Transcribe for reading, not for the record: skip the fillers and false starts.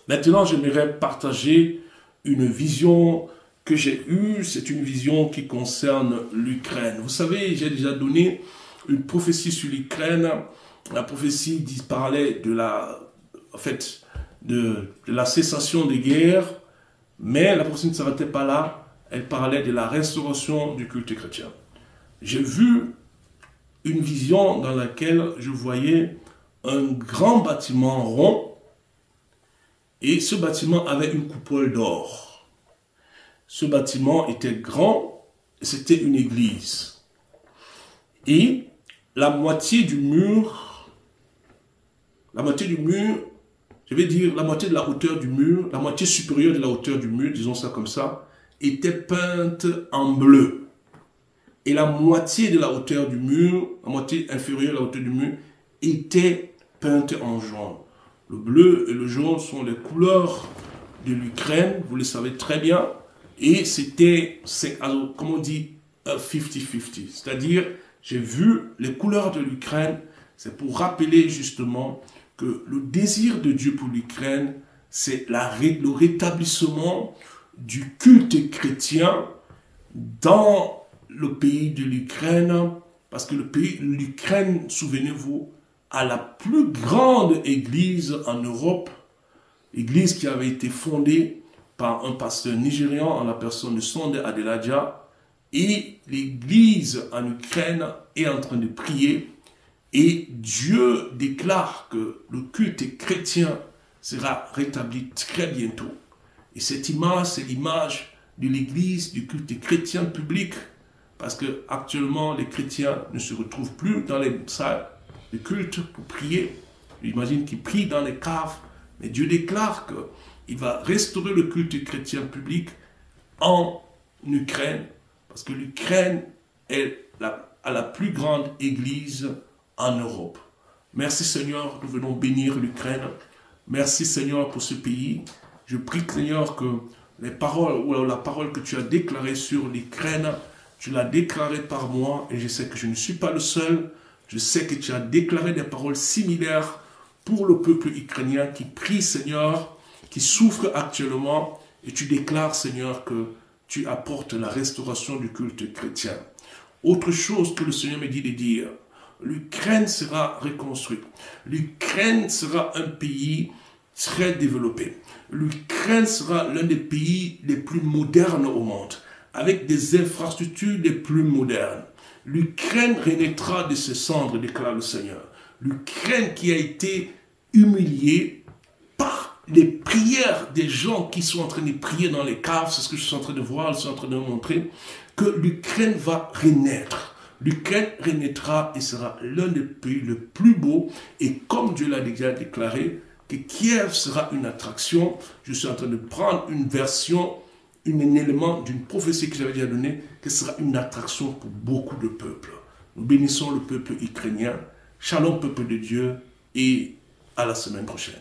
Maintenant, j'aimerais partager une vision que j'ai eue. C'est une vision qui concerne l'Ukraine. Vous savez, j'ai déjà donné une prophétie sur l'Ukraine. La prophétie parlait de la cessation des guerres, mais la prophétie ne s'arrêtait pas là. Elle parlait de la restauration du culte chrétien. J'ai vu une vision dans laquelle je voyais un grand bâtiment rond, et ce bâtiment avait une coupole d'or. Ce bâtiment était grand, et c'était une église. Et la moitié du mur, je vais dire la moitié de la hauteur du mur, la moitié supérieure de la hauteur du mur, disons ça comme ça, était peinte en bleu. Et la moitié de la hauteur du mur, la moitié inférieure de la hauteur du mur, était peinte en jaune. Le bleu et le jaune sont les couleurs de l'Ukraine, vous le savez très bien. Et c'était, comme on dit, 50-50. C'est-à-dire, j'ai vu les couleurs de l'Ukraine, c'est pour rappeler justement que le désir de Dieu pour l'Ukraine, c'est le rétablissement du culte chrétien dans le pays de l'Ukraine, parce que l'Ukraine, souvenez-vous, a la plus grande église en Europe, église qui avait été fondée par un pasteur nigérian en la personne de Sunday Adelaja, et l'église en Ukraine est en train de prier, et Dieu déclare que le culte chrétien sera rétabli très bientôt. Et cette image, c'est l'image de l'église, du culte chrétien public, parce que actuellement les chrétiens ne se retrouvent plus dans les salles de culte pour prier. J'imagine qu'ils prient dans les caves, mais Dieu déclare qu'il va restaurer le culte chrétien public en Ukraine, parce que l'Ukraine a la plus grande église en Europe. Merci Seigneur, nous venons bénir l'Ukraine. Merci Seigneur pour ce pays. Je prie Seigneur que les paroles ou la parole que tu as déclarée sur l'Ukraine, tu l'as déclarée par moi, et je sais que je ne suis pas le seul. Je sais que tu as déclaré des paroles similaires pour le peuple ukrainien qui prie, Seigneur, qui souffre actuellement. Et tu déclares, Seigneur, que tu apportes la restauration du culte chrétien. Autre chose que le Seigneur me dit de dire, l'Ukraine sera reconstruite. L'Ukraine sera un pays très développé. L'Ukraine sera l'un des pays les plus modernes au monde, avec des infrastructures les plus modernes. L'Ukraine renaîtra de ses cendres, déclare le Seigneur. L'Ukraine qui a été humiliée par les prières des gens qui sont en train de prier dans les caves, c'est ce que je suis en train de voir, je suis en train de vous montrer, que l'Ukraine va renaître. L'Ukraine renaîtra et sera l'un des pays les plus beaux. Et comme Dieu l'a déjà déclaré, que Kiev sera une attraction, je suis en train de prendre une version, un élément d'une prophétie que j'avais déjà donnée, que sera une attraction pour beaucoup de peuples. Nous bénissons le peuple ukrainien. Shalom, peuple de Dieu, et à la semaine prochaine.